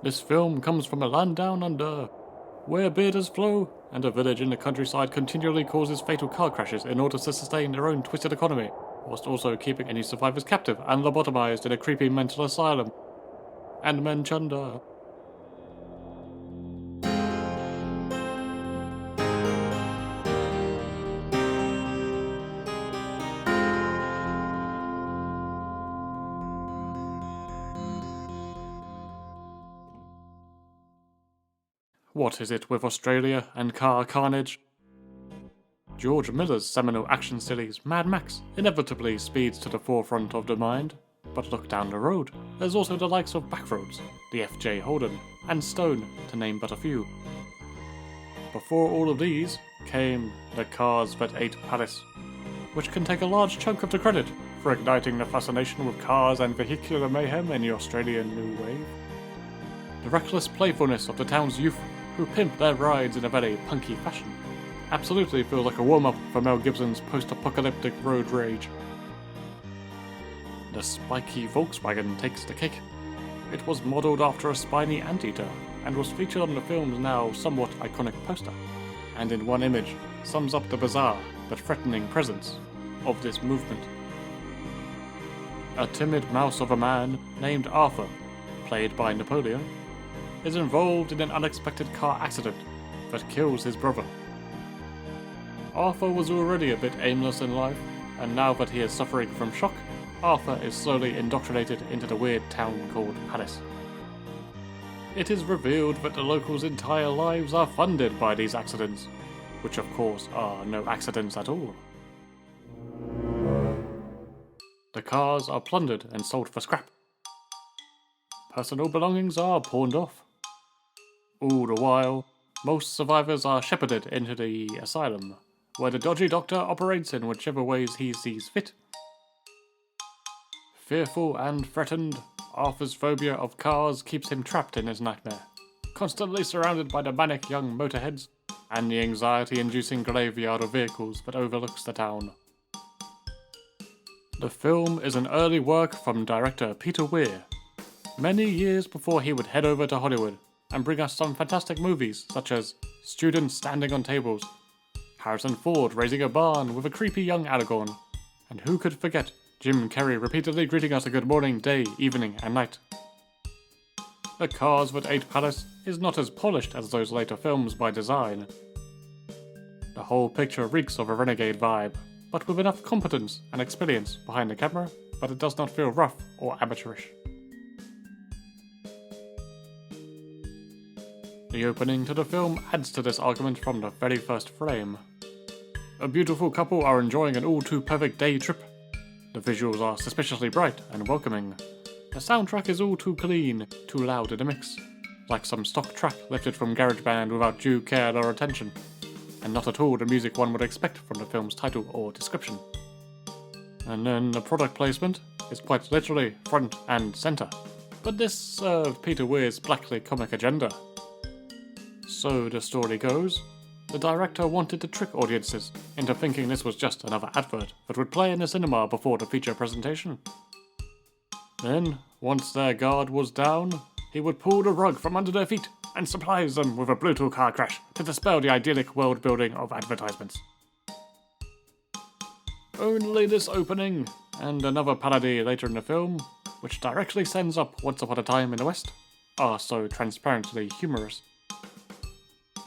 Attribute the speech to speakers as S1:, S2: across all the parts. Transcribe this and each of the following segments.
S1: This film comes from a land down under, where bearders flow, and a village in the countryside continually causes fatal car crashes in order to sustain their own twisted economy, whilst also keeping any survivors captive and lobotomized in a creepy mental asylum. And Menchunda. What is it with Australia and car carnage? George Miller's seminal action series Mad Max inevitably speeds to the forefront of the mind, but look down the road, there's also the likes of Backroads, the F.J. Holden, and Stone, to name but a few. Before all of these came the Cars That Ate Paris, which can take a large chunk of the credit for igniting the fascination with cars and vehicular mayhem in the Australian New Wave. The reckless playfulness of the town's youth, who pimp their rides in a very punky fashion, absolutely feels like a warm-up for Mel Gibson's post-apocalyptic road rage. The spiky Volkswagen takes the cake. It was modelled after a spiny anteater, and was featured on the film's now somewhat iconic poster, and in one image sums up the bizarre but threatening presence of this movement. A timid mouse of a man named Arthur, played by Napoleon, is involved in an unexpected car accident that kills his brother. Arthur was already a bit aimless in life, and now that he is suffering from shock, Arthur is slowly indoctrinated into the weird town called Paris. It is revealed that the locals' entire lives are funded by these accidents, which of course are no accidents at all. The cars are plundered and sold for scrap. Personal belongings are pawned off. All the while, most survivors are shepherded into the asylum, where the dodgy doctor operates in whichever ways he sees fit. Fearful and threatened, Arthur's phobia of cars keeps him trapped in his nightmare, constantly surrounded by the manic young motorheads and the anxiety-inducing graveyard of vehicles that overlooks the town. The film is an early work from director Peter Weir, many years before he would head over to Hollywood and bring us some fantastic movies such as Students Standing on Tables, Harrison Ford raising a barn with a creepy young Aragorn, and who could forget Jim Carrey repeatedly greeting us a good morning, day, evening, and night. The Cars That Ate Paris is not as polished as those later films by design. The whole picture reeks of a renegade vibe, but with enough competence and experience behind the camera that it does not feel rough or amateurish. The opening to the film adds to this argument from the very first frame. A beautiful couple are enjoying an all-too-perfect day trip. The visuals are suspiciously bright and welcoming. The soundtrack is all too clean, too loud in the mix, like some stock track lifted from GarageBand without due care or attention, and not at all the music one would expect from the film's title or description. And then the product placement is quite literally front and centre, but this served Peter Weir's blackly comic agenda. So the story goes, the director wanted to trick audiences into thinking this was just another advert that would play in the cinema before the feature presentation. Then, once their guard was down, he would pull the rug from under their feet and surprise them with a brutal car crash to dispel the idyllic world building of advertisements. Only this opening, and another parody later in the film, which directly sends up Once Upon a Time in the West, are so transparently humorous.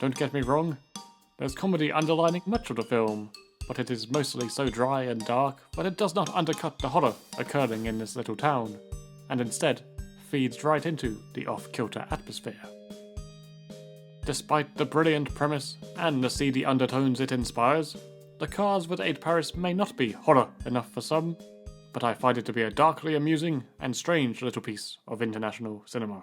S1: Don't get me wrong, there's comedy underlining much of the film, but it is mostly so dry and dark that it does not undercut the horror occurring in this little town, and instead feeds right into the off-kilter atmosphere. Despite the brilliant premise and the seedy undertones it inspires, The Cars That Ate Paris may not be horror enough for some, but I find it to be a darkly amusing and strange little piece of international cinema.